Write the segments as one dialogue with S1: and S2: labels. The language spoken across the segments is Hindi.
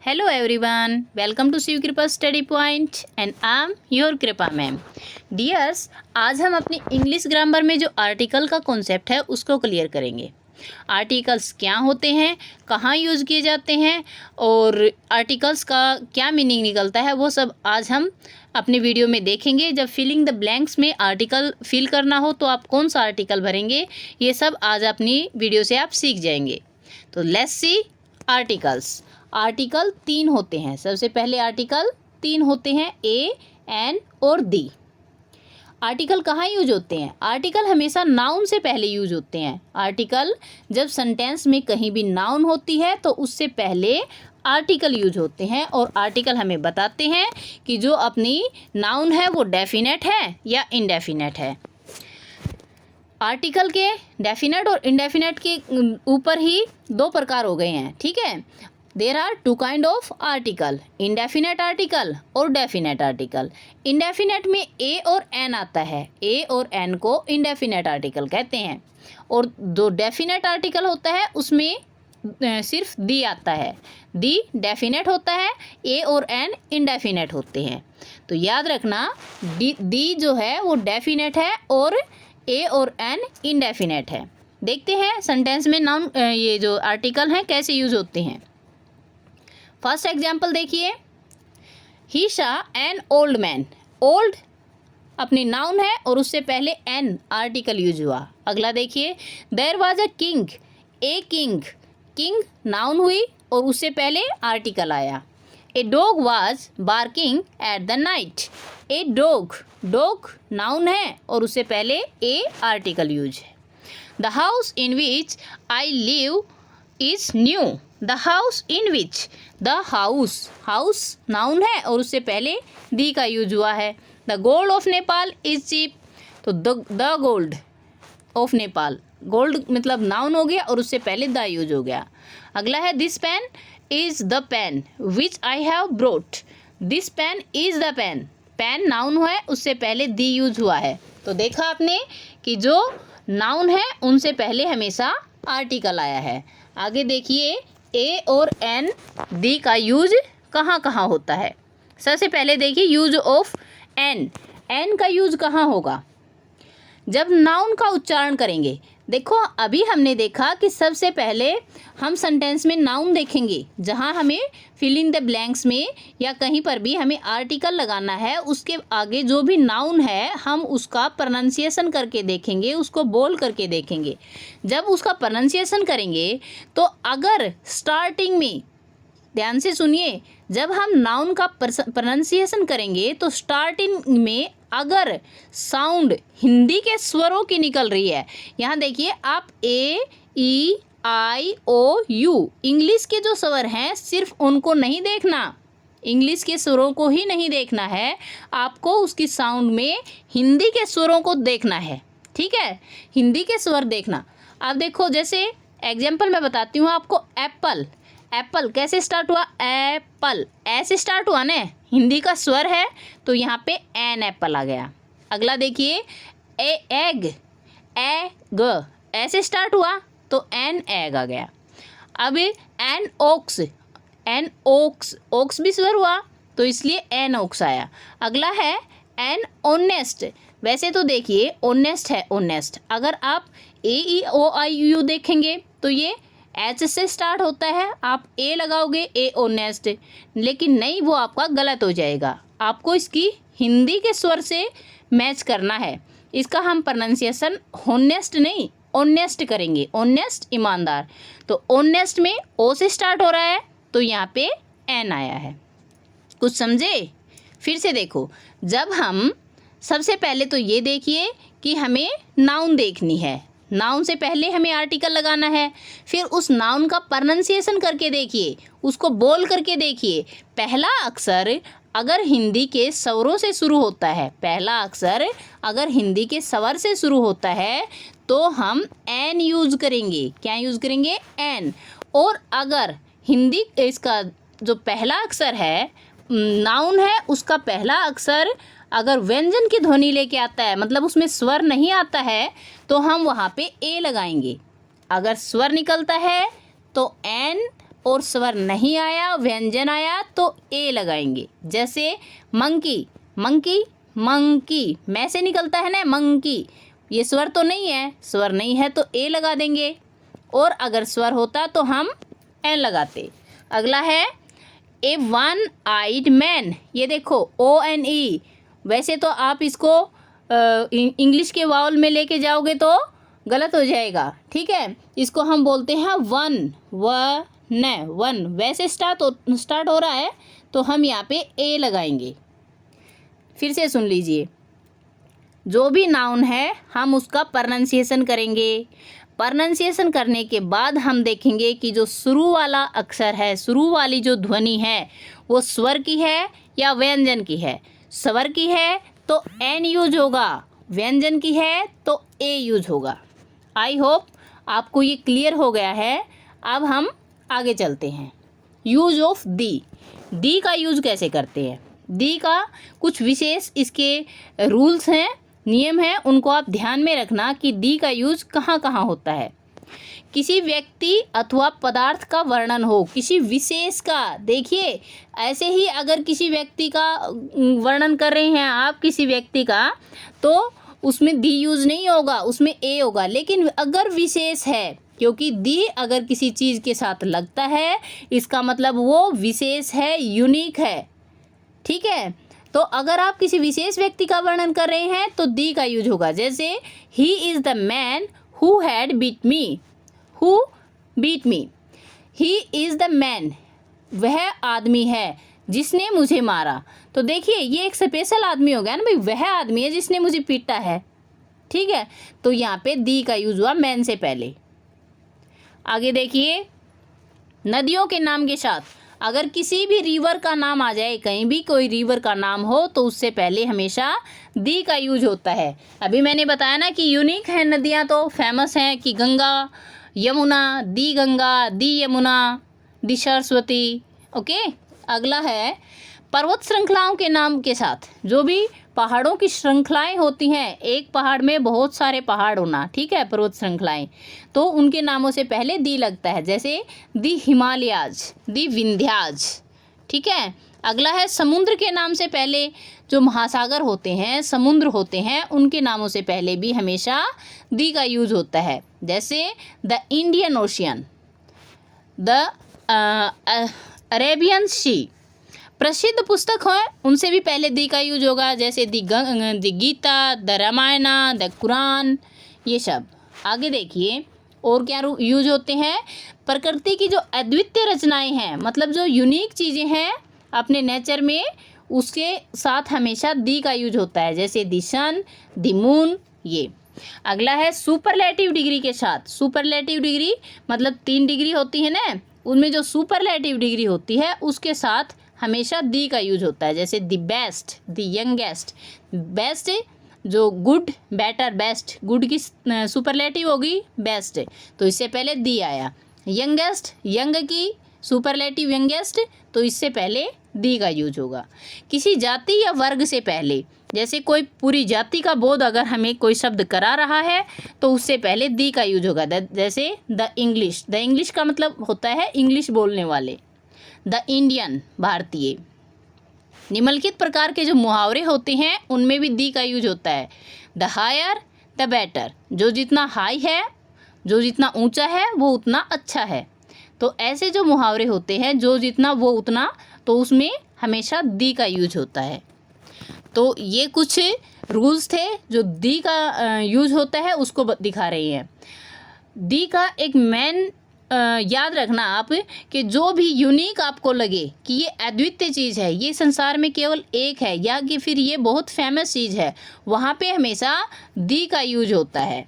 S1: Hello everyone, welcome to Shiv कृपा study point and I am your कृपा मैम। डियर्स, आज हम अपनी इंग्लिश ग्रामर में जो आर्टिकल का कॉन्सेप्ट है उसको क्लियर करेंगे। आर्टिकल्स क्या होते हैं, कहाँ यूज़ किए जाते हैं और आर्टिकल्स का क्या मीनिंग निकलता है, वो सब आज हम अपने वीडियो में देखेंगे। जब फिलिंग द ब्लैंक्स में आर्टिकल फिल करना हो तो आप कौन सा आर्टिकल भरेंगे, ये सब आज अपनी वीडियो से आप सीख जाएंगे। तो लेट्स सी आर्टिकल्स। आर्टिकल 3 होते हैं। सबसे पहले आर्टिकल 3 होते हैं, ए, एन और दी। आर्टिकल कहाँ यूज होते हैं? आर्टिकल हमेशा नाउन से पहले यूज होते हैं। आर्टिकल जब सेंटेंस में कहीं भी नाउन होती है तो उससे पहले आर्टिकल यूज होते हैं और आर्टिकल हमें बताते हैं कि जो अपनी नाउन है वो डेफिनेट है या इनडेफिनेट है। आर्टिकल के डेफिनेट और इनडेफिनेट के ऊपर ही दो प्रकार हो गए हैं, ठीक है। There are two kind of article, indefinite article और डेफिनेट आर्टिकल। इनडेफिनेट में ए और एन आता है, ए और एन को इनडेफिनेट आर्टिकल कहते हैं। और जो डेफिनेट आर्टिकल होता है उसमें सिर्फ दी आता है। दी डेफिनेट होता है, ए और एन इनडेफिनेट होते हैं। तो याद रखना, दी जो है वो डेफिनेट है और ए और एन इनडेफिनेट है। देखते हैं सेंटेंस में नाउन ये जो आर्टिकल हैं कैसे यूज होते हैं। फर्स्ट एग्जाम्पल देखिए, ही शा एन ओल्ड मैन। ओल्ड अपनी नाउन है और उससे पहले एन आर्टिकल यूज हुआ। अगला देखिए, there was a king, a king. King noun हुई और उससे पहले आर्टिकल आया। A dog was barking at the night. A dog, dog noun है और उससे पहले ए आर्टिकल यूज है। The house in which I live is new. The house in which, the house, house noun है और उससे पहले दी का यूज हुआ है। The gold of Nepal is cheap. तो the gold of Nepal, gold मतलब नाउन हो गया और उससे पहले द यूज हो गया। अगला है, this pen is the pen which I have brought. This pen is the pen, pen noun है उससे पहले दी यूज हुआ है। तो देखा आपने कि जो नाउन है उनसे पहले हमेशा आर्टिकल आया है। आगे देखिए, ए और एन दी का यूज कहाँ कहाँ होता है। सबसे पहले देखिए यूज ऑफ एन। एन का यूज कहाँ होगा? जब नाउन का उच्चारण करेंगे। देखो अभी हमने देखा कि सबसे पहले हम सेंटेंस में नाउन देखेंगे, जहाँ हमें फिल इन द ब्लैंक्स में या कहीं पर भी हमें आर्टिकल लगाना है, उसके आगे जो भी नाउन है हम उसका प्रोनाउंसिएशन करके देखेंगे, उसको बोल करके देखेंगे। जब उसका प्रोनाउंसिएशन करेंगे तो अगर स्टार्टिंग में, ध्यान से सुनिए, जब हम नाउन का प्रोनाउंसिएशन करेंगे तो स्टार्टिंग में अगर साउंड हिंदी के स्वरों की निकल रही है, यहाँ देखिए आप ए, ई, आई, ओ, यू, इंग्लिश के जो स्वर हैं सिर्फ उनको नहीं देखना, इंग्लिश के स्वरों को ही नहीं देखना है, आपको उसकी साउंड में हिंदी के स्वरों को देखना है, ठीक है। हिंदी के स्वर देखना। अब देखो जैसे एग्जाम्पल मैं बताती हूँ आपको। एप्पल, एप्पल कैसे स्टार्ट हुआ? एप्पल ऐसे स्टार्ट हुआ ना, हिंदी का स्वर है तो यहाँ पे एन एप्पल आ गया। अगला देखिए, एग, एग ऐसे स्टार्ट हुआ तो एन एग आ गया। अब an ox, an ox, ox भी स्वर हुआ तो इसलिए एन ओक्स आया। अगला है एन ओनेस्ट। वैसे तो देखिए ओनेस्ट है, ओनेस्ट, अगर आप ए, ई, ओ, आई, यू देखेंगे तो ये एच से स्टार्ट होता है, आप ए लगाओगे, ए ओनेस्ट, लेकिन नहीं, वो आपका गलत हो जाएगा। आपको इसकी हिंदी के स्वर से मैच करना है। इसका हम प्रोनाउंसिएशन होनेस्ट नहीं ओनेस्ट करेंगे, ओनेस्ट ईमानदार। तो ओनेस्ट में ओ से स्टार्ट हो रहा है तो यहाँ पे एन आया है। कुछ समझे? फिर से देखो, जब हम सबसे पहले तो ये देखिए कि हमें नाउन देखनी है, नाउन से पहले हमें आर्टिकल लगाना है, फिर उस नाउन का प्रोनाउंसिएशन करके देखिए, उसको बोल करके देखिए। पहला अक्षर अगर हिंदी के स्वरों से शुरू होता है, पहला अक्षर अगर हिंदी के स्वर से शुरू होता है तो हम एन यूज करेंगे। क्या यूज करेंगे? एन। और अगर हिंदी इसका जो पहला अक्षर है, नाउन है, उसका पहला अक्षर अगर व्यंजन की ध्वनि लेके आता है, मतलब उसमें स्वर नहीं आता है, तो हम वहाँ पे ए लगाएंगे। अगर स्वर निकलता है तो एन और स्वर नहीं आया, व्यंजन आया तो ए लगाएंगे। जैसे मंकी, मंकी, मंकी, मैं से निकलता है ना मंकी, ये स्वर तो नहीं है, स्वर नहीं है तो ए लगा देंगे, और अगर स्वर होता तो हम एन लगाते। अगला है ए वन आइड मैन, ये देखो ONE, वैसे तो आप इसको इंग्लिश के वाउल में लेके जाओगे तो गलत हो जाएगा, ठीक है। इसको हम बोलते हैं वन, वन, वैसे स्टार्ट हो रहा है तो हम यहाँ पे ए लगाएंगे। फिर से सुन लीजिए, जो भी नाउन है हम उसका प्रोनाउंसिएशन करेंगे। प्रोनाउंसिएशन करने के बाद हम देखेंगे कि जो शुरू वाला अक्षर है, शुरू वाली जो ध्वनि है वो स्वर की है या व्यंजन की है। स्वर की है तो एन यूज होगा, व्यंजन की है तो ए यूज होगा। आई होप आपको ये क्लियर हो गया है। अब हम आगे चलते हैं। यूज ऑफ दी, दी का यूज कैसे करते हैं। दी का कुछ विशेष इसके रूल्स हैं, नियम हैं, उनको आप ध्यान में रखना कि दी का यूज कहाँ कहाँ होता है। किसी व्यक्ति अथवा पदार्थ का वर्णन हो, किसी विशेष का, देखिए ऐसे ही अगर किसी व्यक्ति का वर्णन कर रहे हैं आप, किसी व्यक्ति का, तो उसमें दी यूज नहीं होगा, उसमें ए होगा। लेकिन अगर विशेष है, क्योंकि दी अगर किसी चीज़ के साथ लगता है इसका मतलब वो विशेष है, यूनिक है, ठीक है। तो अगर आप किसी विशेष व्यक्ति का वर्णन कर रहे हैं तो दी का यूज होगा। जैसे he is the man who had beat me, who beat me, he is the man, वह आदमी है जिसने मुझे मारा। तो देखिए ये एक स्पेशल आदमी हो गया ना भाई, वह आदमी है जिसने मुझे पीटा है, ठीक है। तो यहाँ पे दी का यूज हुआ मैन से पहले। आगे देखिए, नदियों के नाम के साथ अगर किसी भी रिवर का नाम आ जाए, कहीं भी कोई रिवर का नाम हो तो उससे पहले हमेशा दी का यूज होता है। अभी मैंने बताया ना कि यूनिक है नदियाँ, तो फेमस हैं कि गंगा, यमुना, दी गंगा, दी यमुना, दी सरस्वती, ओके। अगला है पर्वत श्रृंखलाओं के नाम के साथ, जो भी पहाड़ों की श्रृंखलाएं होती हैं, एक पहाड़ में बहुत सारे पहाड़ होना, ठीक है, पर्वत श्रृंखलाएं, तो उनके नामों से पहले दी लगता है। जैसे दी हिमालयाज, दी विंध्याज, ठीक है। अगला है समुद्र के नाम से पहले, जो महासागर होते हैं, समुद्र होते हैं, उनके नामों से पहले भी हमेशा दी का यूज होता है। जैसे the Indian Ocean, the Arabian Sea, प्रसिद्ध पुस्तक है उनसे भी पहले दी का यूज होगा। जैसे दी Gita, the Ramayan, the Quran, ये सब। आगे देखिए और क्या यूज होते हैं। प्रकृति की जो अद्वितीय रचनाएं हैं, मतलब जो यूनिक चीज़ें हैं अपने नेचर में, उसके साथ हमेशा दी का यूज होता है। जैसे दी सन, दी मून, ये। अगला है सुपरलेटिव डिग्री के साथ। सुपरलेटिव डिग्री मतलब 3 डिग्री होती है ना, उनमें जो सुपरलेटिव डिग्री होती है उसके साथ हमेशा दी का यूज होता है। जैसे the best, the youngest, best जो गुड, बेटर, बेस्ट, गुड की सुपरलेटिव होगी बेस्ट, तो इससे पहले दी आया। यंगेस्ट, यंग की सुपरलेटिव यंगेस्ट, तो इससे पहले दी का यूज होगा। किसी जाति या वर्ग से पहले, जैसे कोई पूरी जाति का बोध अगर हमें कोई शब्द करा रहा है तो उससे पहले दी का यूज होगा। जैसे द इंग्लिश, द इंग्लिश का मतलब होता है इंग्लिश बोलने वाले। द इंडियन, भारतीय। निम्नलिखित प्रकार के जो मुहावरे होते हैं उनमें भी दी का यूज होता है। द हायर द बेटर, जो जितना हाई है, जो जितना ऊंचा है वो उतना अच्छा है। तो ऐसे जो मुहावरे होते हैं, जो जितना वो उतना, तो उसमें हमेशा दी का यूज होता है। तो ये कुछ रूल्स थे जो दी का यूज होता है उसको दिखा रही हैं। दी का एक मेन याद रखना आप कि जो भी यूनिक आपको लगे कि ये अद्वितीय चीज़ है, ये संसार में केवल एक है, या कि फिर ये बहुत फेमस चीज़ है, वहाँ पे हमेशा दी का यूज होता है,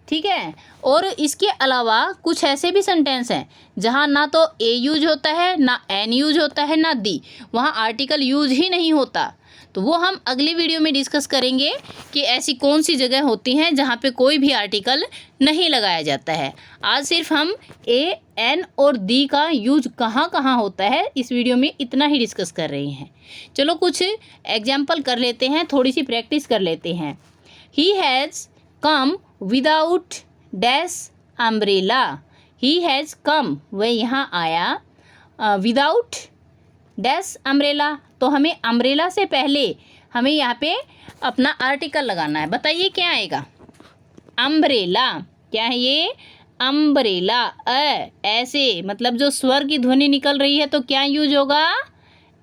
S1: ठीक है। और इसके अलावा कुछ ऐसे भी सेंटेंस हैं जहाँ ना तो ए यूज होता है, ना एन यूज होता है, ना दी, वहाँ आर्टिकल यूज ही नहीं होता। तो वो हम अगले वीडियो में डिस्कस करेंगे कि ऐसी कौन सी जगह होती हैं जहाँ पे कोई भी आर्टिकल नहीं लगाया जाता है। आज सिर्फ हम ए, एन और दी का यूज कहाँ कहाँ होता है इस वीडियो में इतना ही डिस्कस कर रहे हैं। चलो कुछ एग्जाम्पल कर लेते हैं, थोड़ी सी प्रैक्टिस कर लेते हैं। He has come without dash umbrella, he has come, वह यहाँ आया विदाउट डैश अम्ब्रेला, तो हमें अम्ब्रेला से पहले हमें यहाँ पे अपना आर्टिकल लगाना है। बताइए क्या आएगा? अम्ब्रेला। क्या है ये? अम्ब्रेला। ऐसे मतलब जो स्वर की ध्वनि निकल रही है तो क्या यूज होगा?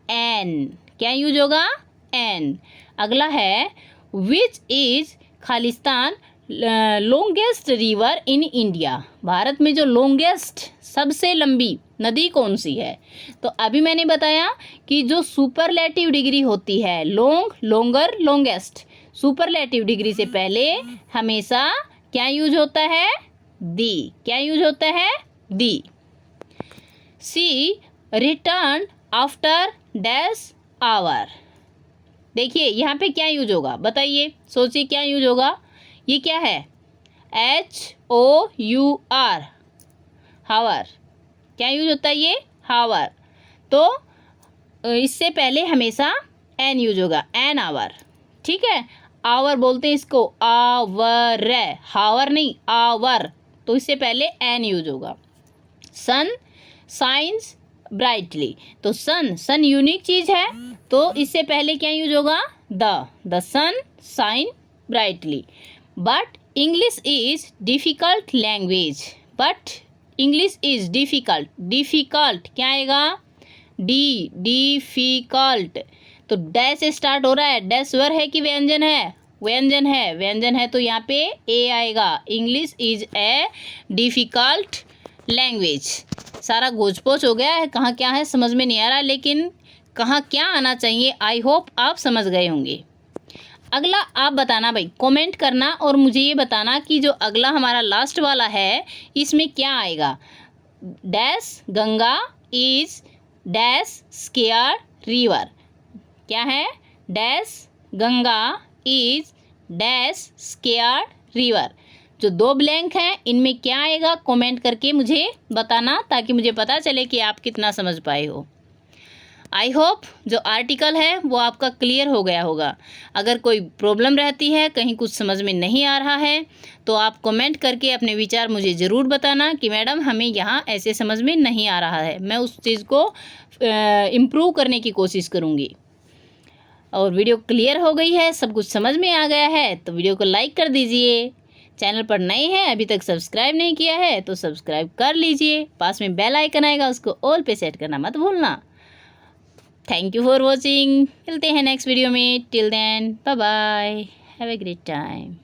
S1: एन। क्या यूज होगा? एन। अगला है which is Khalistan longest river in India. Bharat में जो लॉन्गेस्ट सबसे लंबी नदी कौन सी है? तो अभी मैंने बताया कि जो सुपरलेटिव डिग्री होती है, long, longer, longest, superlative degree से पहले हमेशा क्या यूज होता है? दी। क्या यूज होता है? दी। सी रिटर्न आफ्टर डैश आवर। देखिए यहाँ पे क्या यूज होगा? बताइए, सोचिए क्या यूज होगा? ये क्या है? HOUR, हावर। क्या यूज होता है ये? हावर। तो इससे पहले हमेशा एन यूज होगा, एन आवर। ठीक है, आवर बोलते हैं इसको, आवर, हावर नहीं, आवर। तो इससे पहले एन यूज होगा। सन साइंस ब्राइटली, तो सन यूनिक चीज है, तो इससे पहले क्या यूज होगा? The sun shine brightly. But English is difficult language, but English is difficult, difficult क्या आएगा? D, difficult. तो डैश से स्टार्ट हो रहा है, डैश स्वर है कि व्यंजन है? व्यंजन है, व्यंजन है, तो यहाँ पे ए आएगा। English is a difficult language. सारा गोचपोच हो गया है, कहाँ क्या है समझ में नहीं आ रहा, लेकिन कहाँ क्या आना चाहिए आई होप आप समझ गए होंगे। अगला आप बताना भाई, कमेंट करना और मुझे ये बताना कि जो अगला हमारा लास्ट वाला है इसमें क्या आएगा? Dash Ganga is dash square river. क्या है? Dash Ganga is dash square river. जो दो ब्लैंक हैं इनमें क्या आएगा? कमेंट करके मुझे बताना ताकि मुझे पता चले कि आप कितना समझ पाए हो। आई होप जो आर्टिकल है वो आपका क्लियर हो गया होगा। अगर कोई प्रॉब्लम रहती है, कहीं कुछ समझ में नहीं आ रहा है, तो आप कमेंट करके अपने विचार मुझे ज़रूर बताना कि मैडम हमें यहाँ ऐसे समझ में नहीं आ रहा है। मैं उस चीज़ को इम्प्रूव करने की कोशिश करूँगी। और वीडियो क्लियर हो गई है, सब कुछ समझ में आ गया है, तो वीडियो को लाइक कर दीजिए। चैनल पर नए हैं, अभी तक सब्सक्राइब नहीं किया है तो सब्सक्राइब कर लीजिए। पास में बेल आइकन आएगा, उसको ऑल पे सेट करना मत भूलना। Thank you for watching. मिलते हैं नेक्स्ट वीडियो में। Till then bye bye, have a great time.